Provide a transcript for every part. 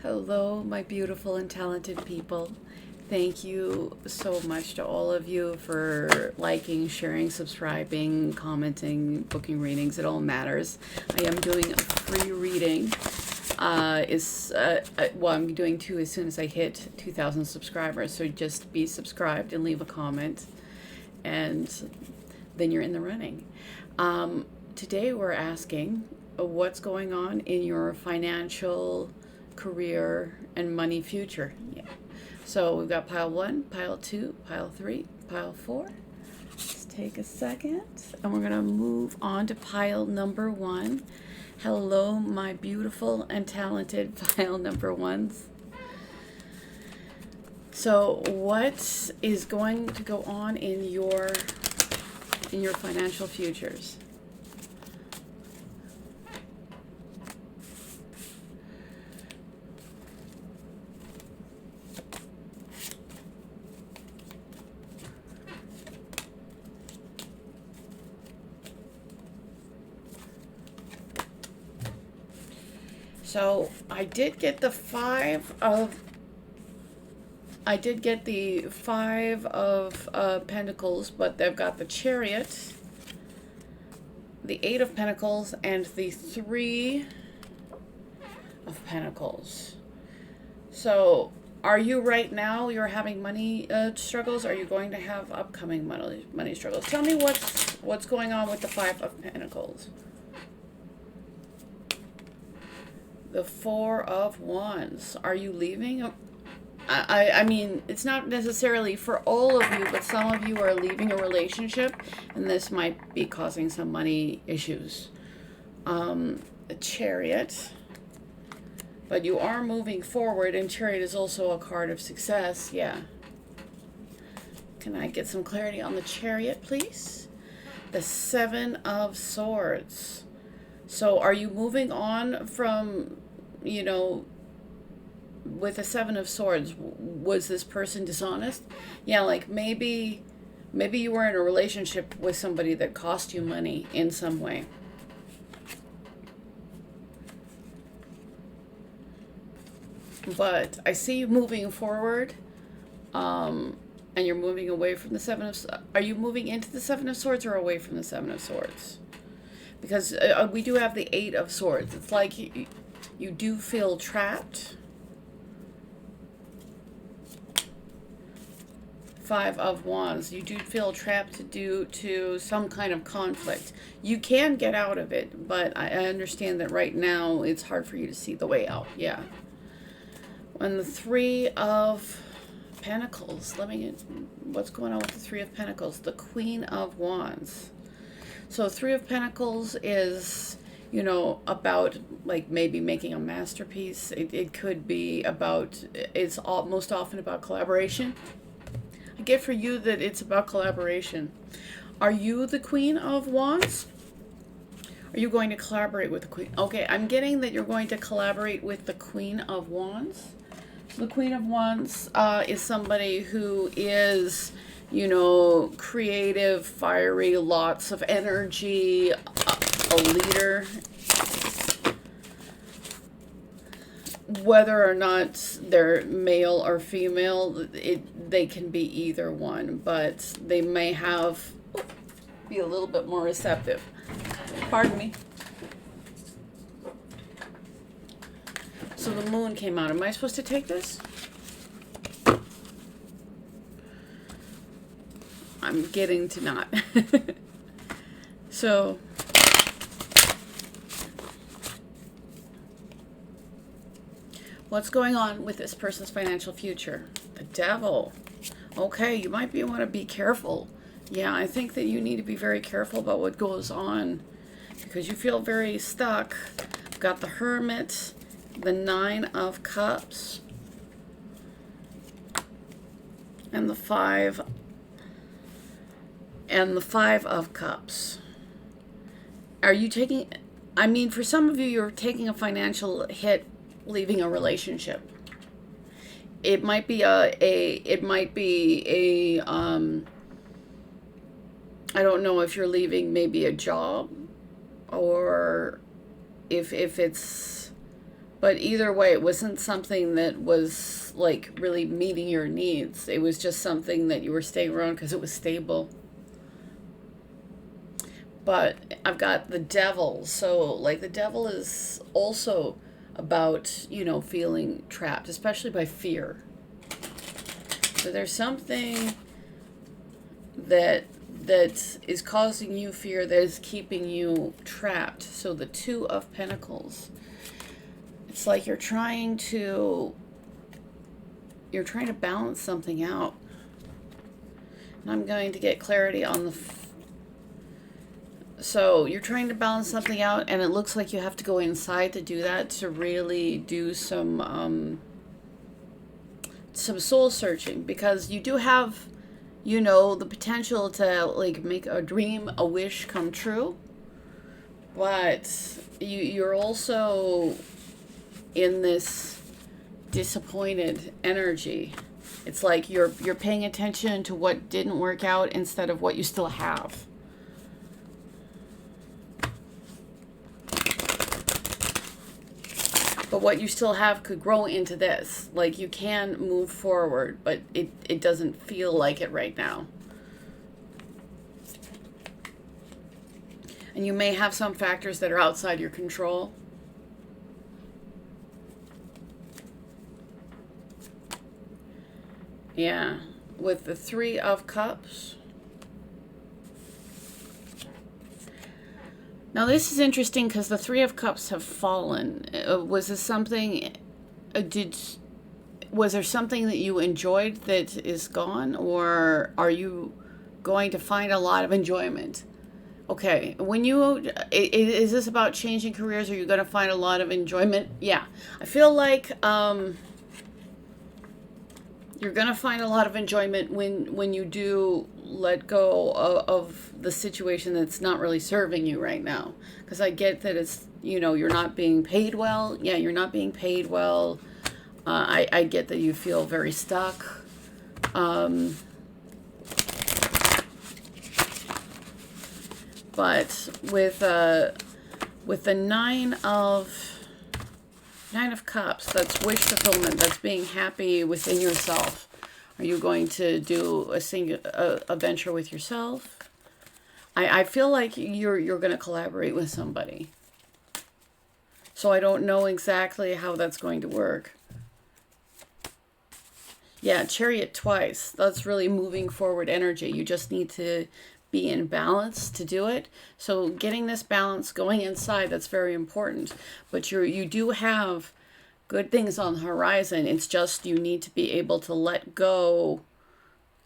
Hello, my beautiful and talented people. Thank you so much to all of you for liking, sharing, subscribing, commenting, booking readings. It all matters. I am doing a free reading. I'm doing two as soon as I hit 2,000 subscribers. So just be subscribed and leave a comment, and then you're in the running. Today we're asking what's going on in your financial, career, and money future. Yeah. So we've got pile 1, pile 2, pile 3, pile 4. Let's take a second, and we're going to move on to pile number 1. Hello, my beautiful and talented pile number 1s. So what is going to go on in your financial futures? So I did get the five of Pentacles, but they've got the Chariot, the 8 of Pentacles, and the 3 of Pentacles. So are you right now, you're having money struggles? Are you going to have upcoming money struggles? Tell me what's going on with the 5 of Pentacles. The 4 of Wands. Are you leaving? I mean, it's not necessarily for all of you, but some of you are leaving a relationship, and this might be causing some money issues. A Chariot. But you are moving forward, and Chariot is also a card of success. Yeah. Can I get some clarity on the Chariot, please? The 7 of Swords. So are you moving on from, with the 7 of Swords, was this person dishonest? Yeah, like maybe you were in a relationship with somebody that cost you money in some way. But I see you moving forward, and you're moving away from the 7 of... Are you moving into the 7 of Swords or away from the 7 of Swords? Because we do have the 8 of Swords. It's like you do feel trapped. 5 of Wands. You do feel trapped due to some kind of conflict. You can get out of it, but I understand that right now it's hard for you to see the way out. Yeah. And the 3 of Pentacles. What's going on with the 3 of Pentacles? The Queen of Wands. So 3 of Pentacles is, about like maybe making a masterpiece. It could be about, it's most often about collaboration. I get for you that it's about collaboration. Are you the Queen of Wands? Are you going to collaborate with the Queen? Okay, I'm getting that you're going to collaborate with the Queen of Wands. So the Queen of Wands is somebody who is, creative, fiery, lots of energy, a leader. Whether or not they're male or female, they can be either one, but they may be a little bit more receptive. Pardon me. So the Moon came out. Am I supposed to take this? I'm getting to not. So what's going on with this person's financial future? The Devil. Okay, you might want to be careful. Yeah, I think that you need to be very careful about what goes on because you feel very stuck. I've got the Hermit, the 9 of Cups, and the 5 of Cups. Are you taking, for some of you, you're taking a financial hit leaving a relationship. It might be I don't know if you're leaving maybe a job, or if it's But either way, it wasn't something that was like really meeting your needs. It was just something that you were staying around because it was stable. But I've got the devil. So, like, the devil is also about, you know, feeling trapped, especially by fear. So there's something that is causing you fear, that is keeping you trapped. So the Two of Pentacles. It's like you're trying to balance something out. And I'm going to get clarity on the so you're trying to balance something out, and it looks like you have to go inside to do that, to really do some soul searching, because you do have, you know, the potential to like make a dream, a wish come true, but you're also in this disappointed energy. It's like you're paying attention to what didn't work out instead of what you still have. But what you still have could grow into this. Like, you can move forward, but it doesn't feel like it right now. And you may have some factors that are outside your control. Yeah, with the Three of Cups. Now this is interesting because the Three of Cups have fallen. Was this something, was there something that you enjoyed that is gone, or are you going to find a lot of enjoyment? Okay, when is this about changing careers? Are you going to find a lot of enjoyment? Yeah, I feel like you're going to find a lot of enjoyment when you do let go of the situation that's not really serving you right now. Because I get that it's, you know, you're not being paid well. Yeah, you're not being paid well. I get that you feel very stuck. But with the Nine of Cups, that's wish fulfillment. That's being happy within yourself. Are you going to do a venture with yourself? I feel like you're going to collaborate with somebody. So I don't know exactly how that's going to work. Yeah, Chariot twice. That's really moving forward energy. You just need to be in balance to do it. So getting this balance going inside, that's very important. But you do have good things on the horizon. It's just you need to be able to let go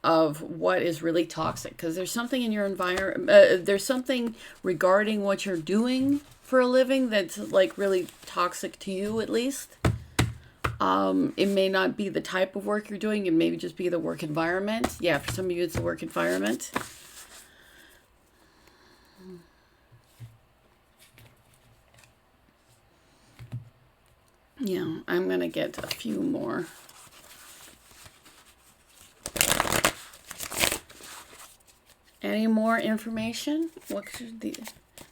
of what is really toxic, because there's something in your environment, there's something regarding what you're doing for a living that's like really toxic to you, at least. It may not be the type of work you're doing, it may just be the work environment. Yeah, for some of you it's the work environment. Yeah, I'm going to get a few more. Any more information? What should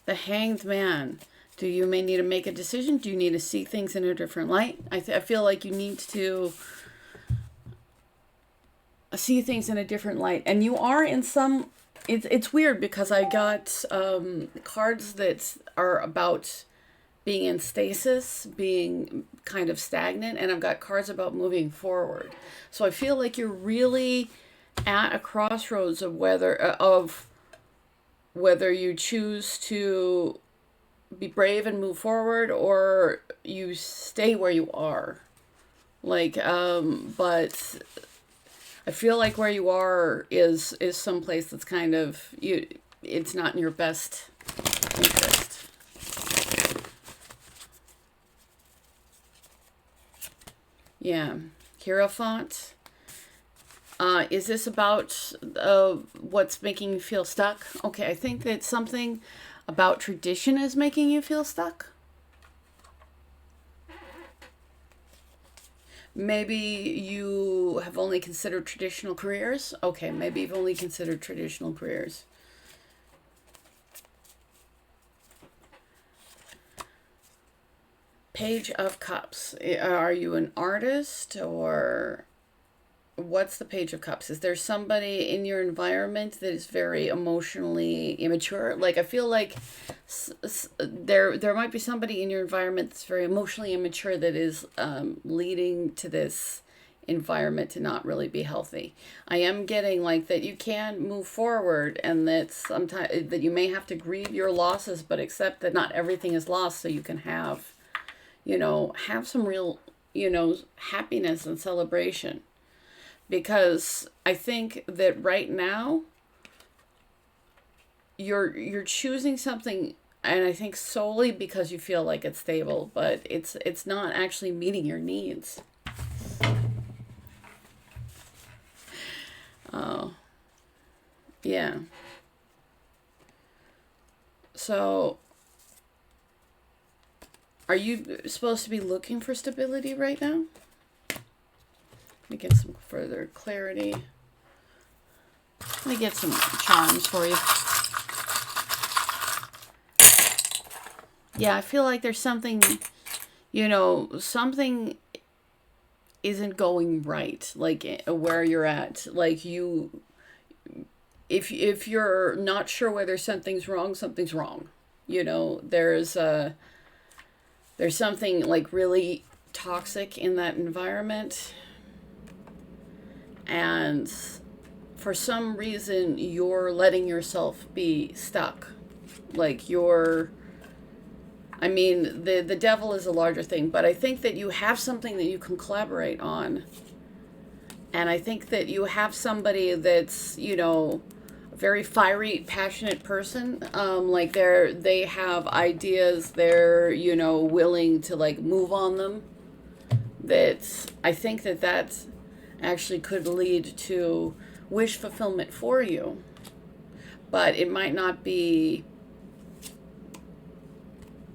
the Hanged Man? Do you may need to make a decision? Do you need to see things in a different light? I feel like you need to see things in a different light. And you are in some... It's weird because I got cards that are about being in stasis, being kind of stagnant, and I've got cards about moving forward. So I feel like you're really at a crossroads of whether you choose to be brave and move forward, or you stay where you are. Like, but I feel like where you are is someplace that's kind of, it's not in your best interest. Yeah, Hierophant. Is this about what's making you feel stuck? Okay, I think that something about tradition is making you feel stuck. Maybe you have only considered traditional careers. Okay, maybe you've only considered traditional careers. Page of Cups. Are you an artist, or what's the Page of Cups? Is there somebody in your environment that is very emotionally immature? Like, I feel like there might be somebody in your environment that's very emotionally immature that is leading to this environment to not really be healthy. I am getting like that you can move forward, and that sometimes that you may have to grieve your losses, but accept that not everything is lost, so you can have, have some real, happiness and celebration. Because I think that right now you're choosing something, and I think solely because you feel like it's stable, but it's not actually meeting your needs. Oh, yeah. So, are you supposed to be looking for stability right now? Let me get some further clarity. Let me get some charms for you. Yeah, I feel like there's something, something isn't going right, like where you're at. Like if you're not sure whether something's wrong, something's wrong. There's something like really toxic in that environment. And for some reason, you're letting yourself be stuck. Like the devil is a larger thing, but I think that you have something that you can collaborate on. And I think that you have somebody that's, a very fiery, passionate person. Like they have ideas, they're, willing to like move on them. I think that actually could lead to wish fulfillment for you. But it might not be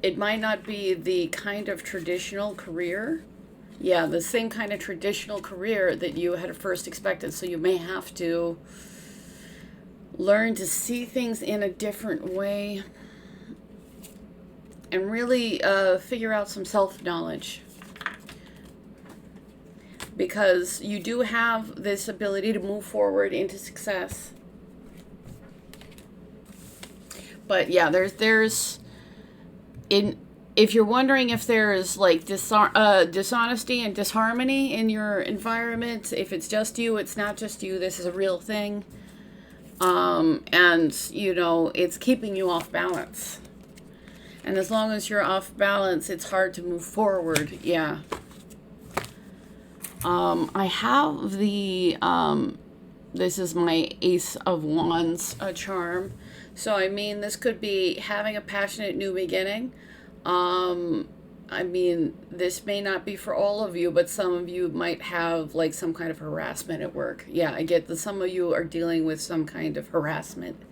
the kind of traditional career. Yeah, the same kind of traditional career that you had first expected. So you may have to learn to see things in a different way and really figure out some self-knowledge. Because you do have this ability to move forward into success. But yeah, if you're wondering if there's like dishonesty and disharmony in your environment, if it's just you, it's not just you, this is a real thing. And it's keeping you off balance. And as long as you're off balance, it's hard to move forward. Yeah. I have this is my Ace of Wands charm. So, this could be having a passionate new beginning. This may not be for all of you, but some of you might have like some kind of harassment at work. Yeah, I get that some of you are dealing with some kind of harassment,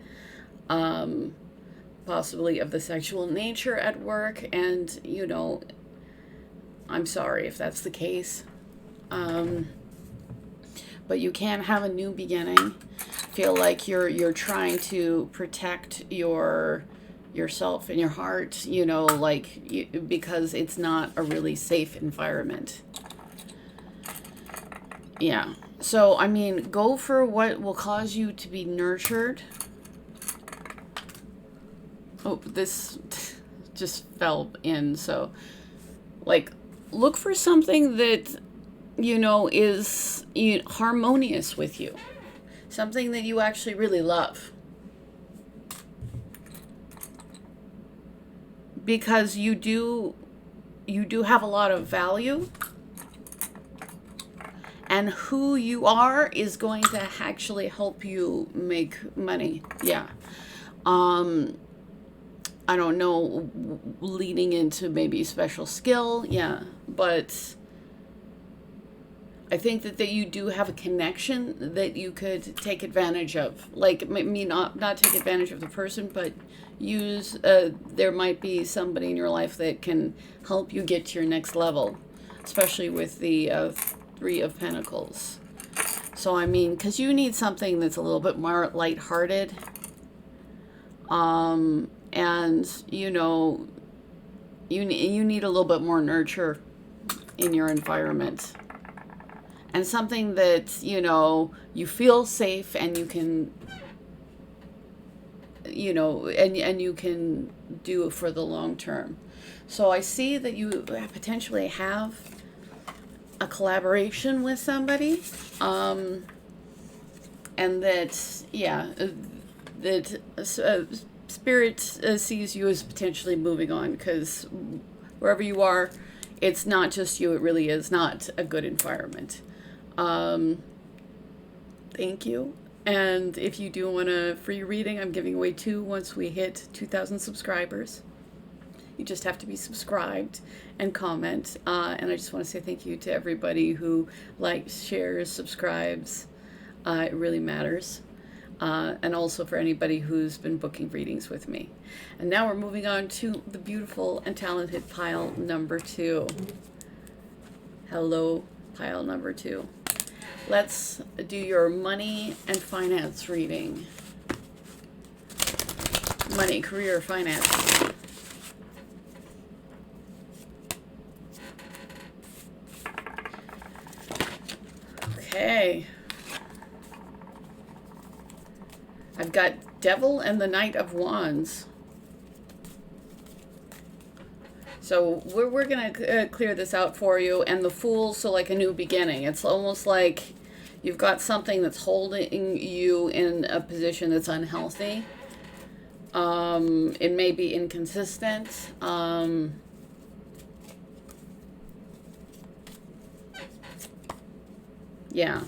possibly of the sexual nature at work. And, I'm sorry if that's the case. But you can have a new beginning. Feel like you're trying to protect yourself and your heart, because it's not a really safe environment. Yeah. So, go for what will cause you to be nurtured. Oh, this just fell in. So, look for something that is harmonious with you. Something that you actually really love. Because you do have a lot of value. And who you are is going to actually help you make money. Yeah. I don't know, leading into maybe special skill. Yeah. But I think that you do have a connection that you could take advantage of. Like, maybe not take advantage of the person, but use, there might be somebody in your life that can help you get to your next level, especially with the Three of Pentacles. So, because you need something that's a little bit more lighthearted. And, You need a little bit more nurture in your environment. And something that, you feel safe and you can, and you can do for the long term. So I see that you potentially have a collaboration with somebody, and that, Spirit sees you as potentially moving on, because wherever you are, it's not just you, it really is not a good environment. Thank you. And if you do want a free reading, I'm giving away 2 once we hit 2,000 subscribers. You just have to be subscribed and comment. And I just want to say thank you to everybody who likes, shares, subscribes. It really matters. And also for anybody who's been booking readings with me. And now we're moving on to the beautiful and talented pile number 2. Hello, pile number 2. Let's do your money and finance reading. Money, career, finance. Okay. I've got Devil and the Knight of Wands. So we're going to clear this out for you. And the Fool, so like a new beginning. It's almost like you've got something that's holding you in a position that's unhealthy. It may be inconsistent. Yeah.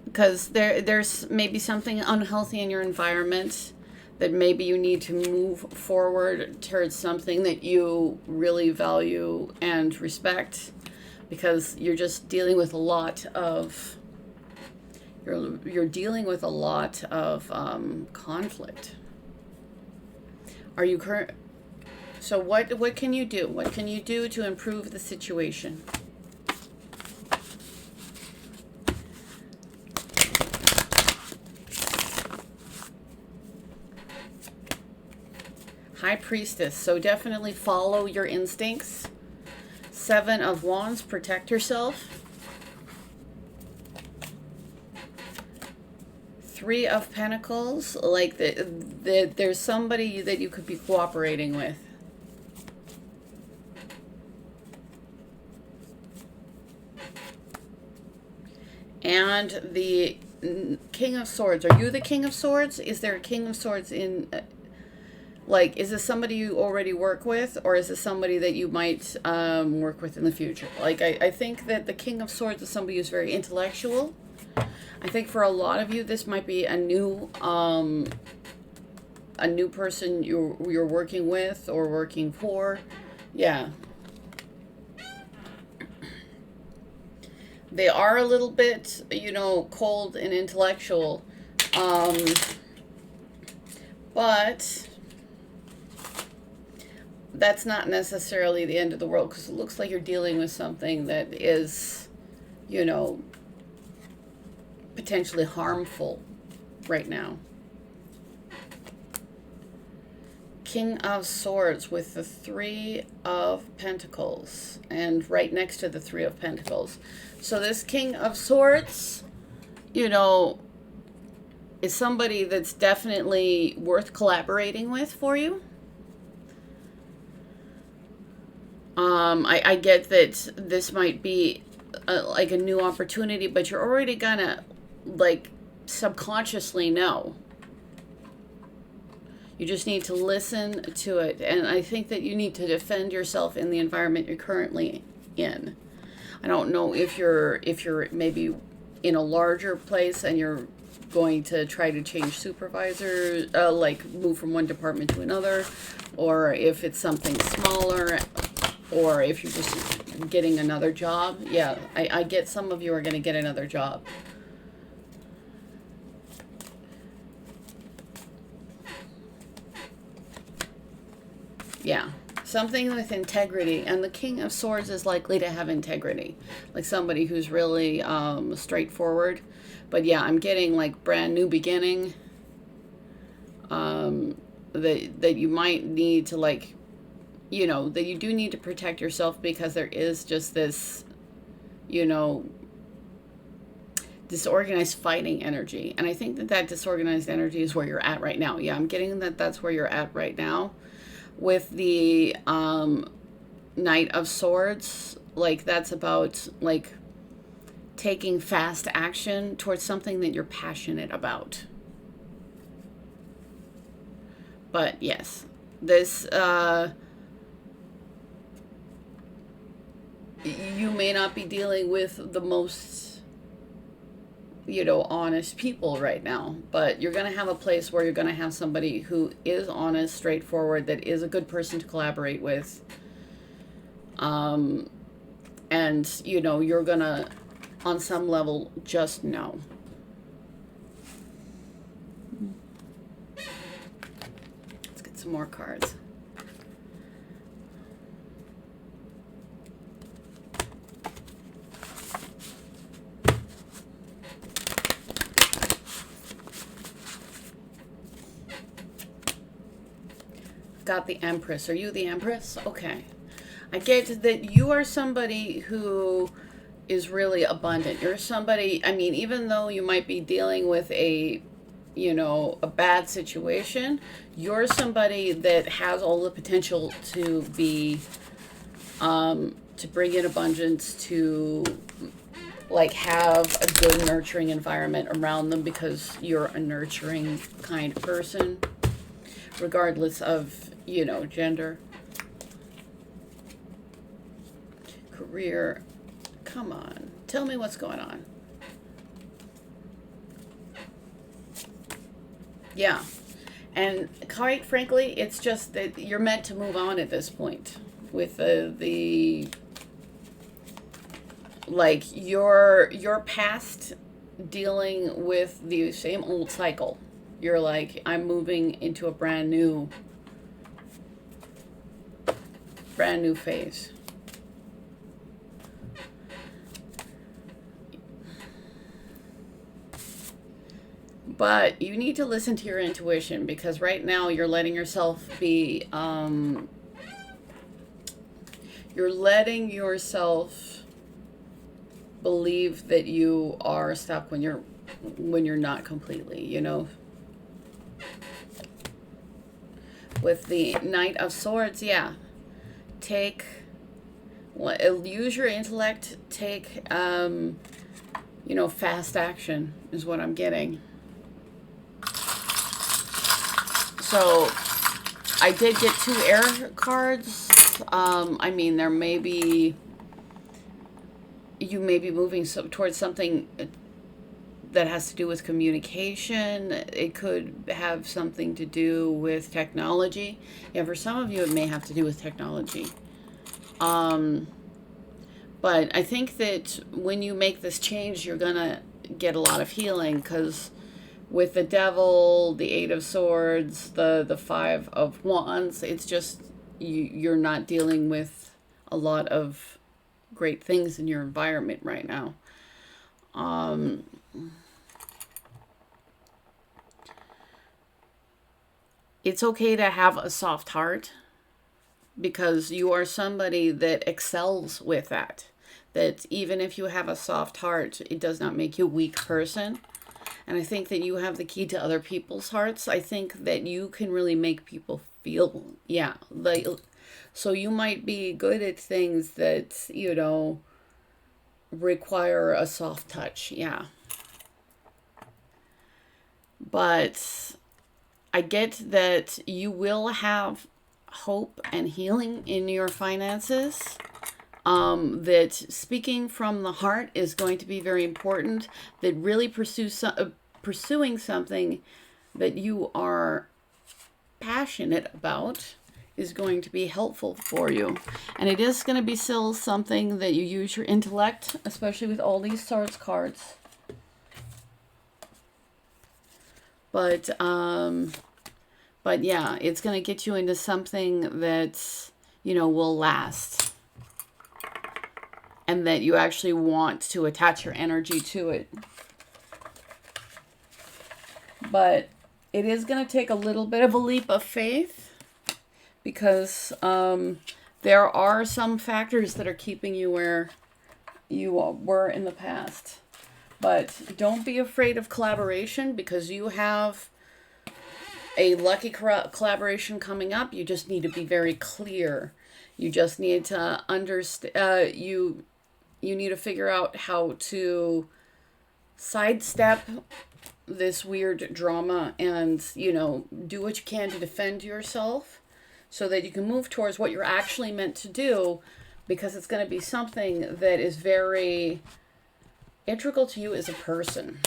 Because there's maybe something unhealthy in your environment that maybe you need to move forward towards something that you really value and respect, because you're just dealing with a lot of you're dealing with a lot of conflict. Are you So what can you do? What can you do to improve the situation? High Priestess, so definitely follow your instincts. 7 of Wands, protect yourself. 3 of Pentacles, like there's somebody that you could be cooperating with. And the King of Swords. Are you the King of Swords? Is there a King of Swords in... Like, is this somebody you already work with, or is this somebody that you might work with in the future? Like, I think that the King of Swords is somebody who's very intellectual. I think for a lot of you, this might be a new person you're working with or working for. Yeah. They are a little bit, cold and intellectual. But that's not necessarily the end of the world, because it looks like you're dealing with something that is, potentially harmful right now. King of Swords with the 3 of Pentacles, and right next to the 3 of Pentacles. So this King of Swords, is somebody that's definitely worth collaborating with for you. I get that this might be like a new opportunity, but you're already gonna subconsciously know. You just need to listen to it, and I think that you need to defend yourself in the environment you're currently in. I don't know if you're maybe in a larger place and you're going to try to change supervisor, move from one department to another, or if it's something smaller, or if you're just getting another job. Yeah, I get some of you are going to get another job. Yeah, something with integrity. And the King of Swords is likely to have integrity. Like somebody who's really straightforward. But yeah, I'm getting like brand new beginning. that you might need to, like, you know, that you do need to protect yourself, because there is just this, you know, disorganized fighting energy. And I think that that disorganized energy is where you're at right now. Yeah, I'm getting that that's where you're at right now with the Knight of Swords. Like, that's about, like, taking fast action towards something that you're passionate about. But yes, this you may not be dealing with the most, you know, honest people right now, but you're going to have a place where you're going to have somebody who is honest, straightforward, that is a good person to collaborate with. And, you know, you're going to, on some level, just know. Let's get some more cards. Got the Empress. Are you the Empress? Okay. I get that you are somebody who is really abundant. You're somebody, I mean, even though you might be dealing with a, you know, a bad situation, you're somebody that has all the potential to be, to bring in abundance, to, like, have a good nurturing environment around them, because you're a nurturing kind of person, regardless of, you know, gender. Career. Come on. Tell me what's going on. Yeah. And quite frankly, it's just that you're meant to move on at this point with the like, your past dealing with the same old cycle. You're like, I'm moving into a brand new phase. But you need to listen to your intuition, because right now you're letting yourself be, you're letting yourself believe that you are stuck when you're not completely, you know. With the Knight of Swords, yeah. Use your intellect, take, you know, fast action is what I'm getting. So, I did get 2 air cards. I mean, you may be moving towards something that has to do with communication. It could have something to do with technology. Yeah, for some of you, it may have to do with technology. But I think that when you make this change, you're going to get a lot of healing, because with the Devil, the 8 of Swords, the 5 of Wands, it's just you're not dealing with a lot of great things in your environment right now. It's okay to have a soft heart, because you are somebody that excels with that. That even if you have a soft heart, it does not make you a weak person. And I think that you have the key to other people's hearts. I think that you can really make people feel, yeah, like, so you might be good at things that, you know, require a soft touch, yeah. But I get that you will have hope and healing in your finances. That speaking from the heart is going to be very important. That really pursuing something that you are passionate about is going to be helpful for you. And it is going to be still something that you use your intellect, especially with all these swords cards. But yeah, it's going to get you into something that's, you know, will last. And that you actually want to attach your energy to it. But It is going to take a little bit of a leap of faith because there are some factors that are keeping you where you were in the past. But don't be afraid of collaboration because you have a lucky collaboration coming up. You just need to be very clear. You just need to understand. You need to figure out how to sidestep this weird drama and, you know, do what you can to defend yourself so that you can move towards what you're actually meant to do, because it's going to be something that is very integral to you as a person.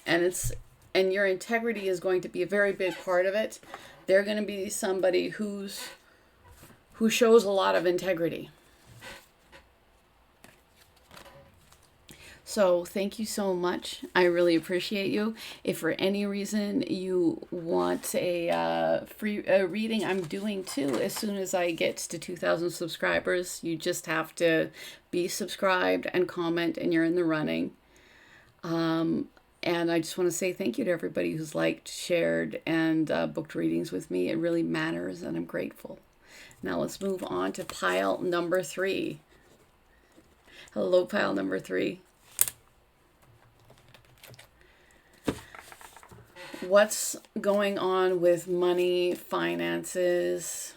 And your integrity is going to be a very big part of it. They're going to be somebody who shows a lot of integrity. So thank you so much. I really appreciate you. If for any reason you want a free reading, I'm doing too. As soon as I get to 2,000 subscribers, you just have to be subscribed and comment, and you're in the running. And I just want to say thank you to everybody who's liked, shared, and booked readings with me. It really matters, and I'm grateful. Now let's move on to pile number 3. Hello, pile number 3. What's going on with money, finances,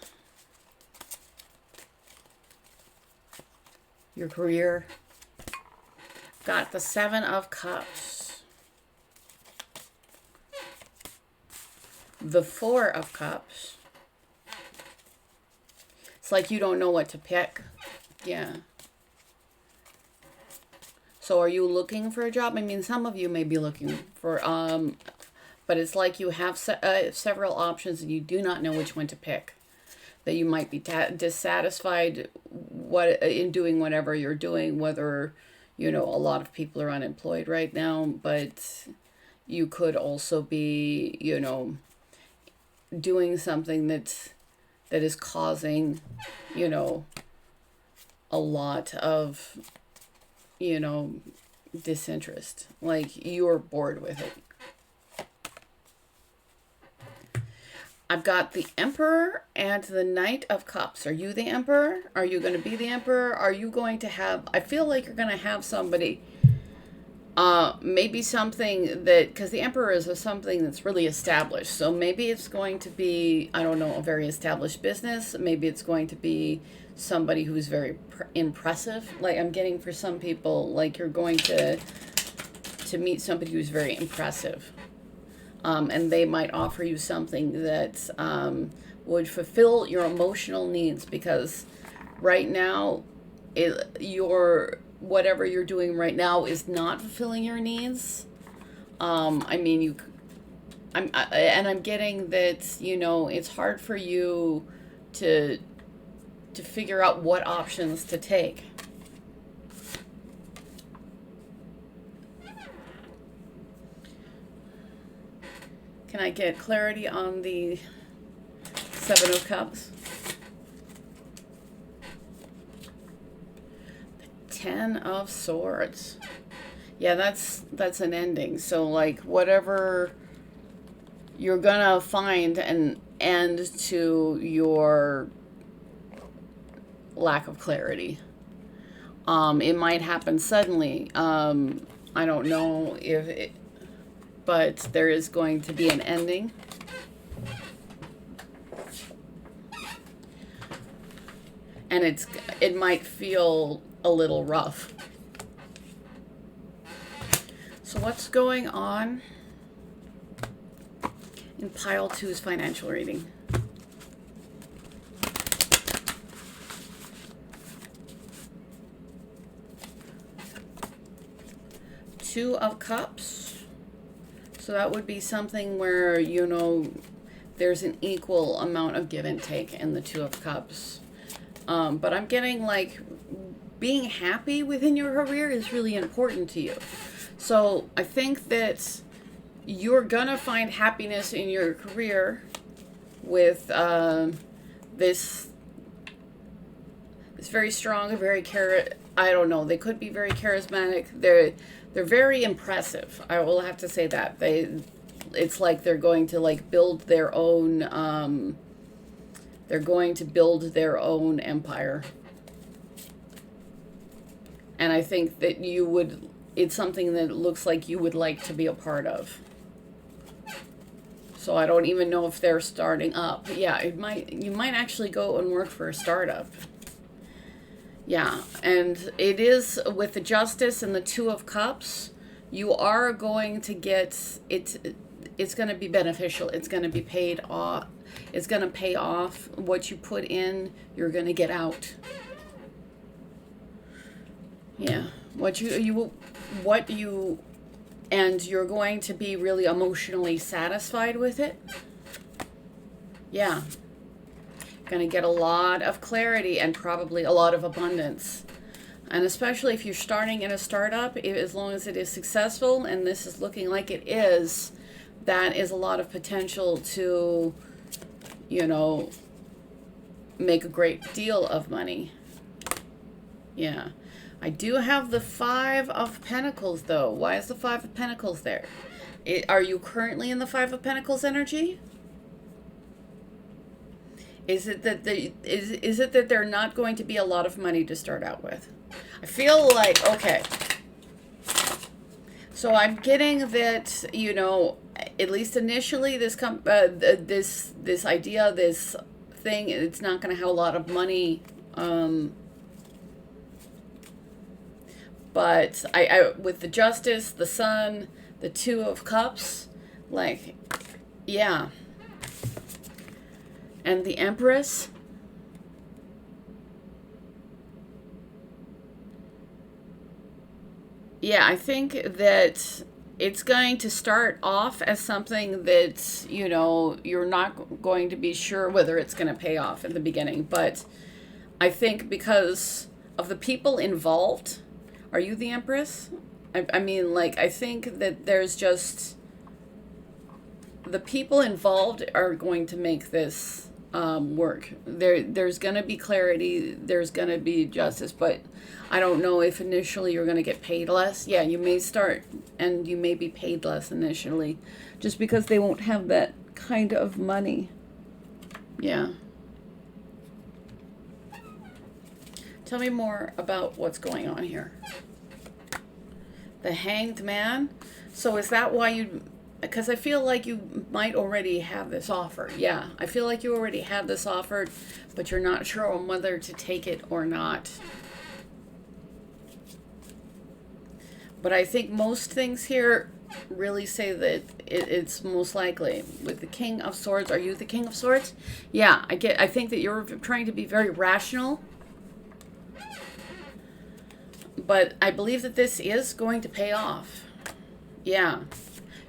your career? Got the 7 of Cups, the 4 of Cups. It's like you don't know what to pick. Yeah. So are you looking for a job? I mean, some of you may be looking for but it's like you have several options and you do not know which one to pick. That you might be dissatisfied in doing whatever you're doing, whether, you know, a lot of people are unemployed right now, but you could also be, you know, doing something that is causing, you know, a lot of, you know, disinterest. Like you're bored with it. I've got the Emperor and the Knight of Cups. Are you the Emperor? Are you going to be the Emperor? Are you going to have... I feel like you're going to have somebody... maybe something that... Because the Emperor is something that's really established. So maybe it's going to be, I don't know, a very established business. Maybe it's going to be somebody who's very impressive. Like I'm getting for some people, like you're going to meet somebody who's very impressive. And they might offer you something that would fulfill your emotional needs, because right now, whatever you're doing right now is not fulfilling your needs. I mean, I'm getting that, you know, it's hard for you to figure out what options to take. Can I get clarity on the 7 of Cups? The 10 of Swords. Yeah, that's an ending. So like whatever you're gonna find an end to your lack of clarity. It might happen suddenly. I don't know if it... But there is going to be an ending. And it might feel a little rough. So what's going on in pile 2's financial reading? Two of Cups. So that would be something where, you know, there's an equal amount of give and take in the 2 of Cups. But I'm getting like being happy within your career is really important to you. So I think that you're going to find happiness in your career with this very strong, very I don't know. They could be very charismatic. They're very impressive. I will have to say that. it's like they're going to like build their own, they're going to build their own empire. And I think that it's something that looks like you would like to be a part of. So I don't even know if they're starting up. Yeah, you might actually go and work for a startup. Yeah, and it is with the Justice and the Two of Cups, you are going to get it. It's going to be beneficial. It's going to be paid off. It's going to pay off. What you put in, you're going to get out. Yeah, and you're going to be really emotionally satisfied with it. Yeah. Going to get a lot of clarity and probably a lot of abundance. And especially if you're starting in a startup, as long as it is successful, and this is looking like it is, that is a lot of potential to, you know, make a great deal of money. Yeah. I do have the Five of Pentacles, though. Why is the Five of Pentacles there? Are you currently in the Five of Pentacles energy? Is it that is it that they're not going to be a lot of money to start out with? I feel like, okay. So I'm getting that, you know, at least initially, this idea, this thing, it's not going to have a lot of money. But I with the Justice, the Sun, the Two of Cups, like, yeah. And the Empress. Yeah, I think that it's going to start off as something that, you know, you're not going to be sure whether it's going to pay off in the beginning. But I think because of the people involved, are you the Empress? I mean, like, I think that there's just, the people involved are going to make this work. There's going to be clarity, there's going to be justice, but I don't know if initially you're going to get paid less. Yeah, you may start and you may be paid less initially just because they won't have that kind of money. Yeah. Tell me more about what's going on here. The Hanged Man. So is that why you... Because I feel like you might already have this offer. Yeah, I feel like you already have this offer, but you're not sure on whether to take it or not. But I think most things here really say that it's most likely. With the King of Swords, are you the King of Swords? Yeah, I think that you're trying to be very rational. But I believe that this is going to pay off. Yeah.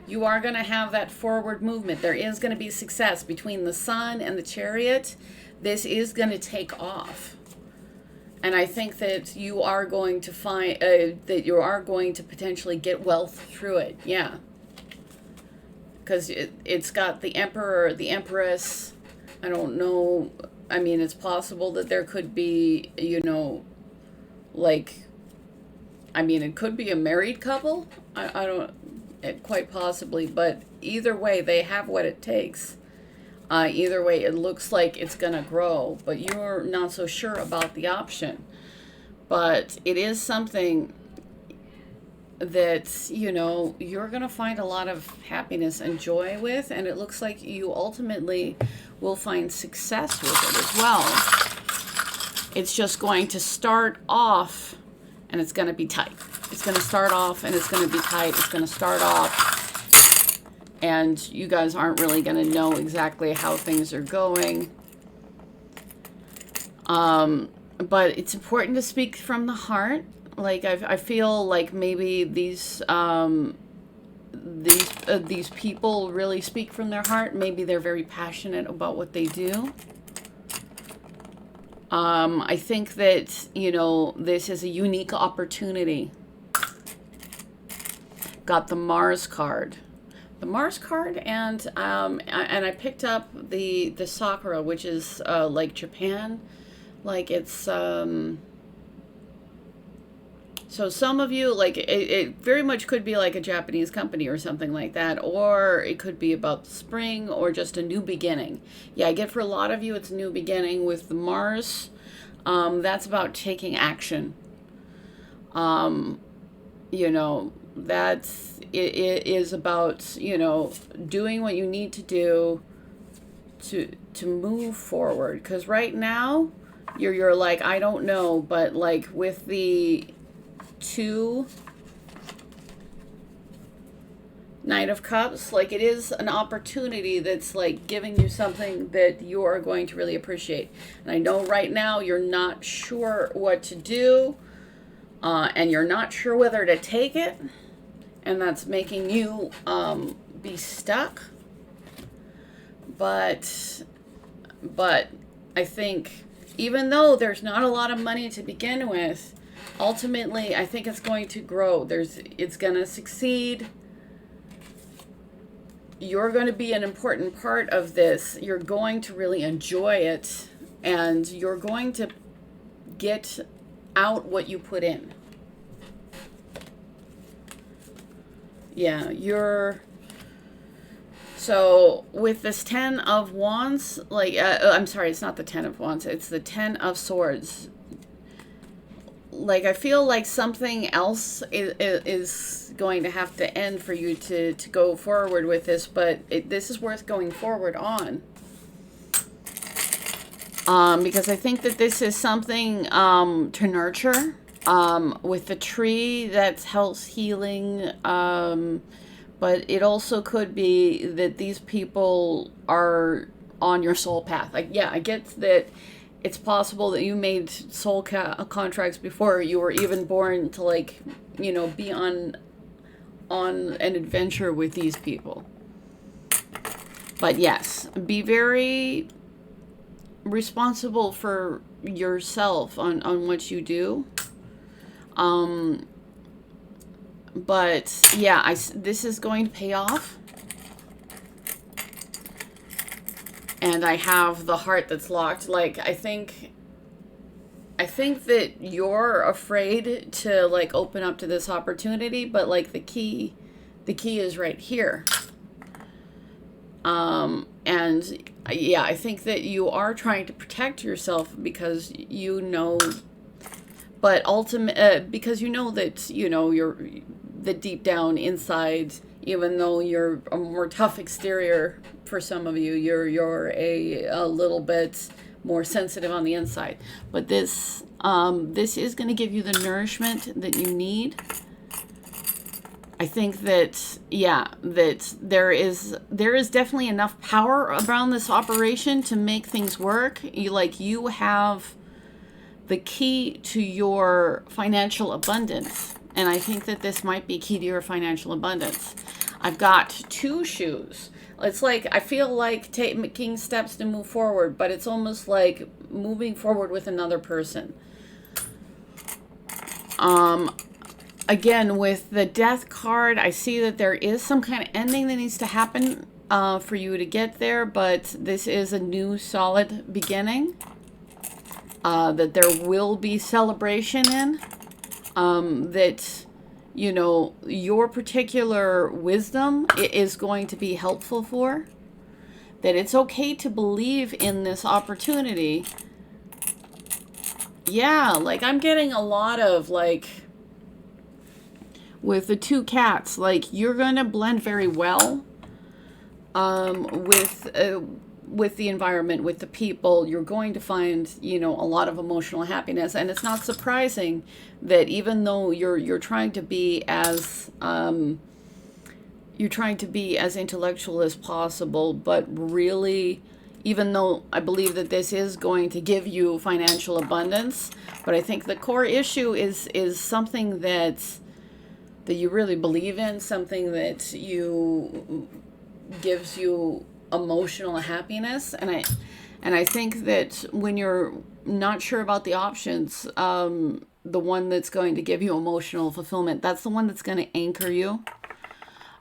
You are going to have that forward movement. There is going to be success between the Sun and the Chariot. This is going to take off. And I think that you are going to find, that you are going to potentially get wealth through it. Yeah. Because it's got the Emperor, the Empress. I don't know. I mean, it's possible that there could be, you know, like, I mean, it could be a married couple. I don't... Quite possibly, but either way, they have what it takes. Either way, it looks like it's going to grow, but you're not so sure about the option. But it is something that, you know, you're going to find a lot of happiness and joy with, and it looks like you ultimately will find success with it as well. It's just going to start off, and it's going to be tight. It's going to start off and it's going to be tight. It's going to start off and you guys aren't really going to know exactly how things are going. But it's important to speak from the heart. Like I feel like maybe these people really speak from their heart. Maybe they're very passionate about what they do. I think that, you know, this is a unique opportunity. Got the Mars card. The Mars card, and I picked up the Sakura, which is like Japan. Like it's So some of you, like, it very much could be like a Japanese company or something like that, or it could be about spring or just a new beginning. Yeah, I get for a lot of you, it's a new beginning with the Mars. That's about taking action. Um, you know, it is about, you know, doing what you need to do to move forward. Because right now, you're like, I don't know, but like with the 2 Knight of Cups, like it is an opportunity that's like giving you something that you are going to really appreciate. And I know right now you're not sure what to do, and you're not sure whether to take it, and that's making you be stuck. But I think even though there's not a lot of money to begin with, ultimately I think it's going to grow. It's going to succeed. You're going to be an important part of this. You're going to really enjoy it, and you're going to get out what you put in. Yeah, so with this 10 of Wands, like, I'm sorry, it's not the 10 of Wands, it's the 10 of Swords. Like, I feel like something else is going to have to end for you to go forward with this, but this is worth going forward on. Because I think that this is something to nurture. With the tree, that's health healing. But it also could be that these people are on your soul path. Like, yeah, I get that it's possible that you made soul contracts before you were even born to, like, you know, be on an adventure with these people. But yes, be very responsible for yourself on what you do. But yeah, this is going to pay off. And I have the heart that's locked. Like, I think that you're afraid to, like, open up to this opportunity, but like the key is right here. And yeah, I think that you are trying to protect yourself because you know, but because you know that, you know, you're the deep down inside, even though you're a more tough exterior for some of you, you're a little bit more sensitive on the inside. But this is going to give you the nourishment that you need. I think that, yeah, that there is definitely enough power around this operation to make things work. You have the key to your financial abundance. And I think that this might be key to your financial abundance. I've got 2 shoes. It's like, I feel like taking steps to move forward, but it's almost like moving forward with another person. Again, with the Death card, I see that there is some kind of ending that needs to happen for you to get there, but this is a new solid beginning. That there will be celebration in. That, you know, your particular wisdom is going to be helpful for. That it's okay to believe in this opportunity. Yeah, like, I'm getting a lot of, like, with the 2 cats, like, you're going to blend very well with the environment, with the people. You're going to find, you know, a lot of emotional happiness. And it's not surprising that even though you're trying to be as intellectual as possible, but really, even though I believe that this is going to give you financial abundance, but I think the core issue is something that you really believe in, something that gives you emotional happiness. And I think that when you're not sure about the options, the one that's going to give you emotional fulfillment, that's the one that's going to anchor you.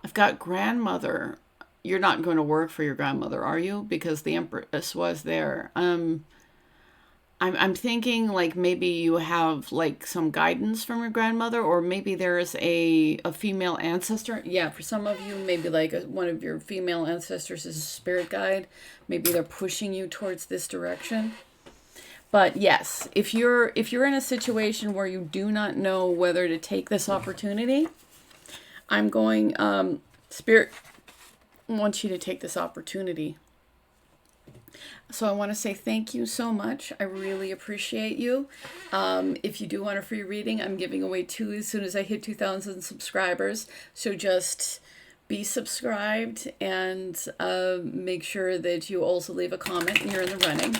I've got grandmother. You're not going to work for your grandmother, are you? Because the Empress was there. I'm thinking like maybe you have like some guidance from your grandmother, or maybe there is a female ancestor. Yeah, for some of you, maybe like one of your female ancestors is a spirit guide. Maybe they're pushing you towards this direction. But yes, if you're in a situation where you do not know whether to take this opportunity, I'm going Spirit wants you to take this opportunity. So I want to say thank you so much. I really appreciate you. If you do want a free reading, I'm giving away 2 as soon as I hit 2,000 subscribers. So just be subscribed and make sure that you also leave a comment and you're in the running.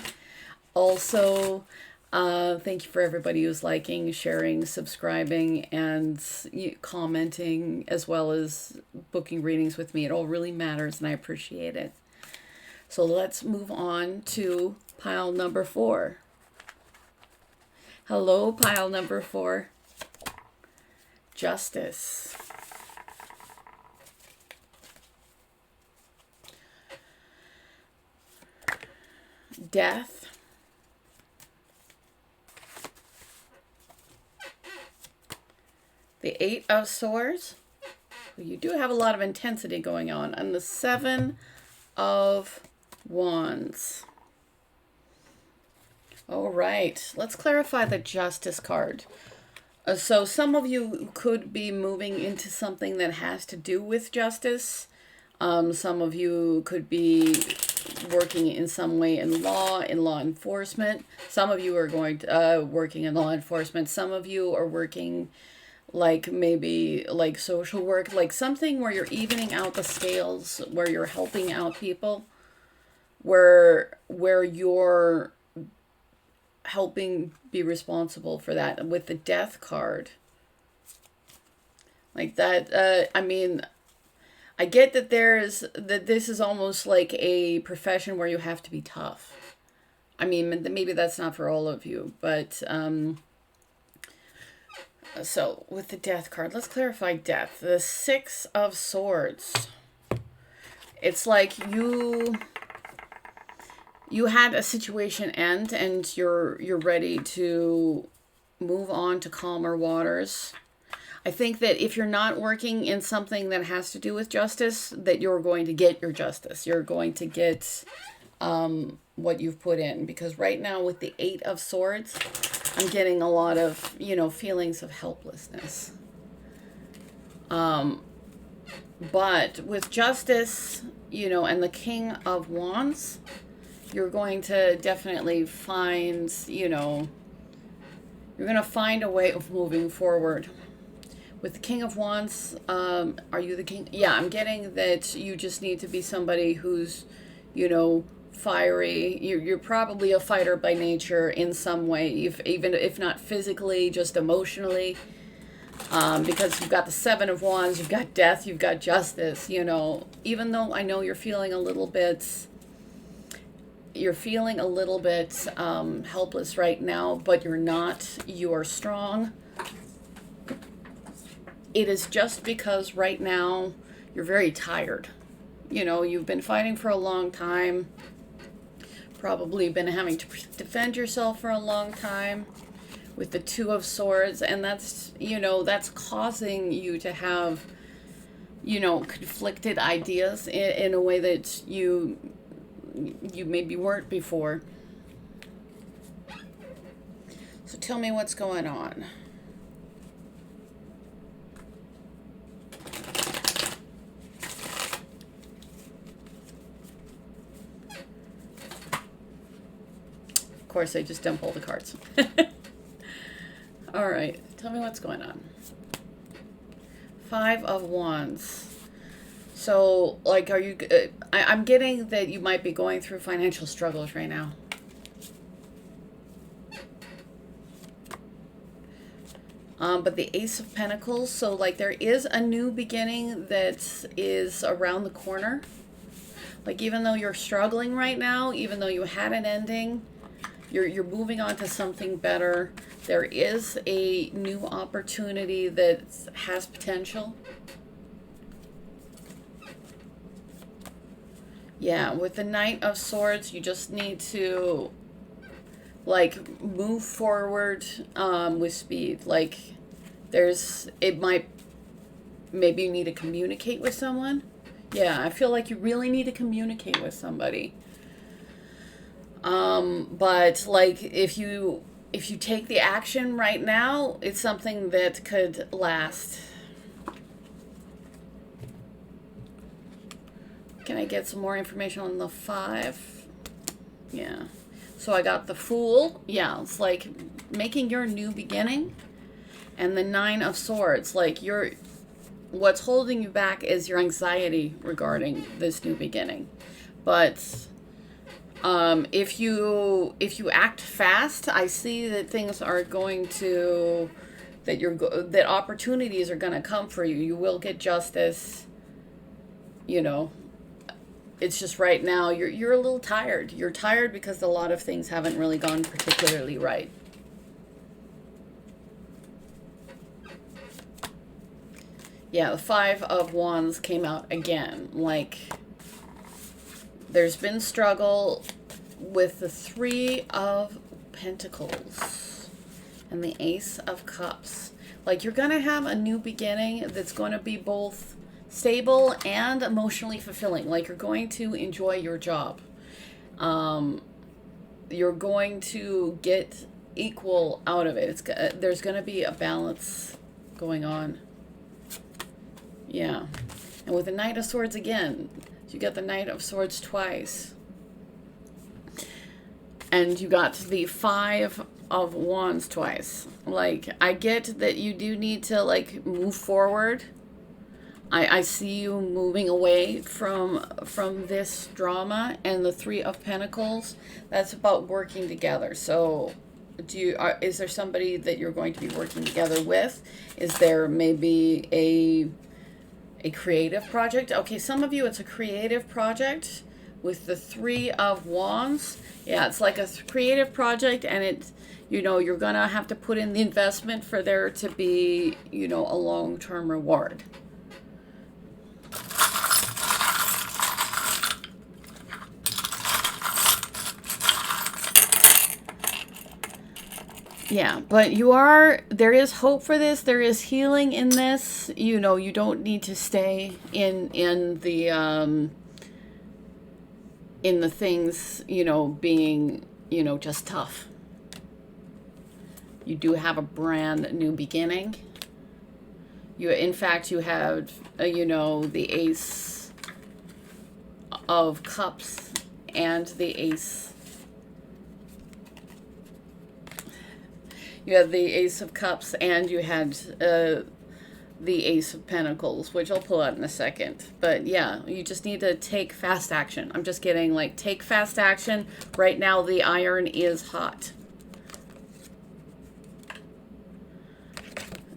Also, thank you for everybody who's liking, sharing, subscribing, and commenting, as well as booking readings with me. It all really matters, and I appreciate it. So let's move on to pile number 4. Hello, pile number 4. Justice. Death. The 8 of Swords. You do have a lot of intensity going on. And the 7 of Wands. All right, let's clarify the Justice card. So some of you could be moving into something that has to do with justice. Some of you could be working in some way in law enforcement. Some of you are going to working in law enforcement. Some of you are working like maybe like social work, like something where you're evening out the scales, where you're helping out people, where you're helping be responsible for that. With the Death card, like that, I mean, I get that this is almost like a profession where you have to be tough. I mean, maybe that's not for all of you, but so with the Death card, let's clarify death. The 6 of Swords. It's like you had a situation end and you're ready to move on to calmer waters. I think that if you're not working in something that has to do with justice, that you're going to get your justice. You're going to get what you've put in. Because right now with the 8 of Swords, I'm getting a lot of, feelings of helplessness. But with justice, and the King of Wands, you're going to definitely find, you're going to find a way of moving forward. With the King of Wands, are you the king? Yeah, I'm getting that you just need to be somebody who's, fiery. You're probably a fighter by nature in some way, even if not physically, just emotionally. Because you've got the 7 of Wands, you've got death, you've got justice, Even though I know you're feeling a little bit helpless right now, but you're not. You are strong. It is just because right now you're very tired. You've been fighting for a long time. Probably been having to defend yourself for a long time with the 2 of Swords. And that's, that's causing you to have, conflicted ideas in a way that you maybe weren't before. So tell me what's going on. Of course, I just dump all the cards. All right, tell me what's going on. 5 of Wands. So, like, are you... I'm getting that you might be going through financial struggles right now. But the Ace of Pentacles, so, like, there is a new beginning that is around the corner. Like, even though you're struggling right now, even though you had an ending, you're moving on to something better. There is a new opportunity that has potential. Yeah, with the Knight of Swords, you just need to like move forward with speed. Like it might, maybe you need to communicate with someone. Yeah, I feel like you really need to communicate with somebody. But like if you take the action right now, it's something that could last. Can I get some more information on the 5? Yeah. So I got the Fool. Yeah, it's like making your new beginning. And the 9 of Swords. Like what's holding you back is your anxiety regarding this new beginning. But if you act fast, I see that things are going to, that opportunities are going to come for you. You will get justice. You know, it's just right now you're a little tired. You're tired because a lot of things haven't really gone particularly right. Yeah, the 5 of Wands came out again. Like, there's been struggle with the 3 of Pentacles and the Ace of Cups. Like, you're going to have a new beginning that's going to be both stable and emotionally fulfilling. Like, you're going to enjoy your job. You're going to get equal out of it. There's going to be a balance going on. Yeah. And with the Knight of Swords again, you get the Knight of Swords twice. And you got the 5 of Wands twice. Like, I get that you do need to, like, move forward. I see you moving away from this drama. And the 3 of Pentacles, that's about working together. So is there somebody that you're going to be working together with? Is there maybe a creative project? Okay, some of you, it's a creative project with the 3 of Wands. Yeah, it's like a creative project, and it's, you're going to have to put in the investment for there to be, a long-term reward. Yeah, but there is hope for this. There is healing in this. You don't need to stay in the things, being, just tough. You do have a brand new beginning. In fact, you have, the Ace of Cups and the Ace. You had the Ace of Cups and you had the Ace of Pentacles, which I'll pull out in a second. But yeah, you just need to take fast action. I'm just getting, like, take fast action. Right now, the iron is hot.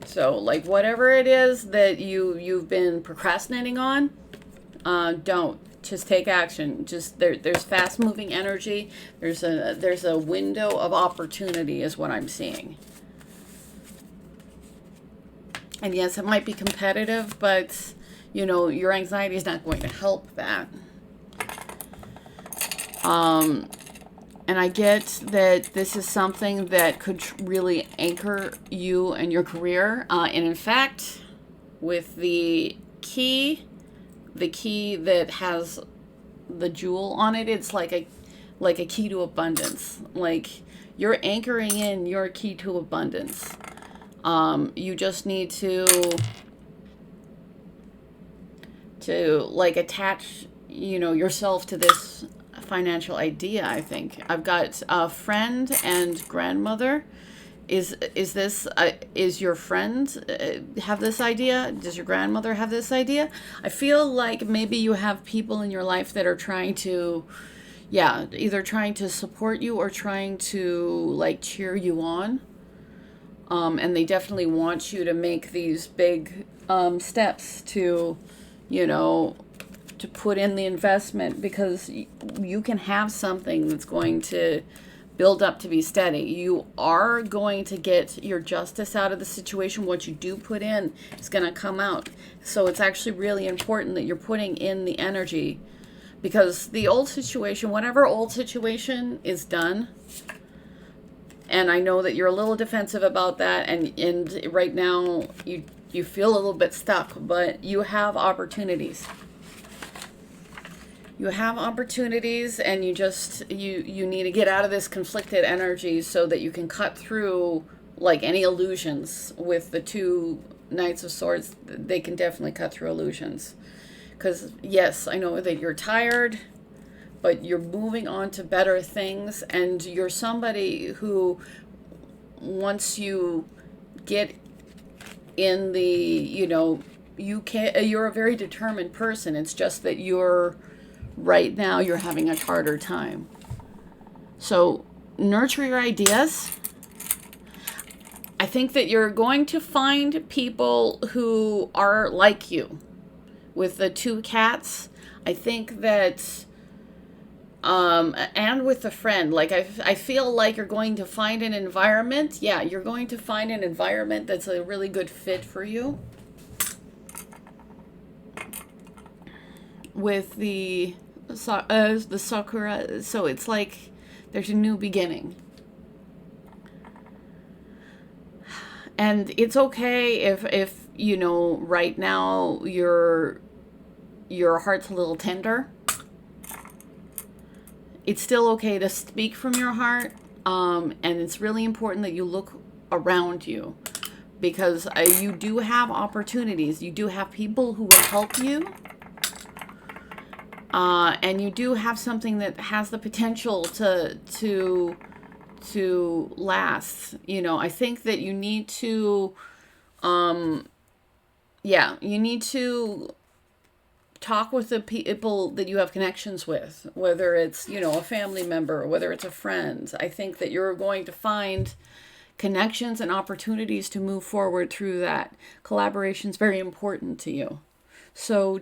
So, like, whatever it is that you've been procrastinating on, don't. Just take action. Just there's fast moving energy. There's a window of opportunity is what I'm seeing. And yes, it might be competitive, but your anxiety is not going to help that. And I get that this is something that could really anchor you and your career. And in fact, with the key that has the jewel on it, it's like a key to abundance. Like, you're anchoring in your key to abundance. You just need to like attach, yourself to this financial idea. I think I've got a friend and grandmother. Is your friend have this idea? Does your grandmother have this idea? I feel like maybe you have people in your life that are trying to, either trying to support you or trying to, like, cheer you on. And they definitely want you to make these big steps to, to put in the investment, because you can have something that's going to build up to be steady. You are going to get your justice out of the situation. What you do put in is going to come out. So it's actually really important that you're putting in the energy, because the old situation, whatever old situation is done, And I know that you're a little defensive about that, and right now you feel a little bit stuck, but you have opportunities. You have opportunities, and you need to get out of this conflicted energy so that you can cut through like any illusions with the two Knights of Swords. They can definitely cut through illusions. Because yes, I know that you're tired, but you're moving on to better things, and you're somebody who, once you get in the, you're a very determined person. It's just that right now you're having a harder time. So nurture your ideas. I think that you're going to find people who are like you. With the two cats, I think that, and with a friend, like I feel like you're going to find an environment. Yeah, you're going to find an environment that's a really good fit for you. With the Sakura, so it's like there's a new beginning. And it's okay if right now your heart's a little tender. It's still okay to speak from your heart, and it's really important that you look around you, because you do have opportunities. You do have people who will help you, and you do have something that has the potential to last. I think that you need to, you need to talk with the people that you have connections with, whether it's, a family member, or whether it's a friend. I think that you're going to find connections and opportunities to move forward through that. Collaboration is very important to you. So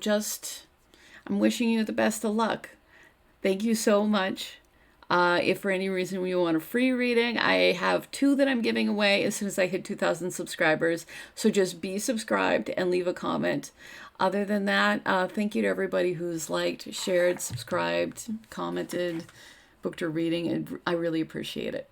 I'm wishing you the best of luck. Thank you so much. If for any reason you want a free reading, I have 2 that I'm giving away as soon as I hit 2,000 subscribers. So just be subscribed and leave a comment. Other than that, thank you to everybody who's liked, shared, subscribed, commented, booked a reading, and I really appreciate it.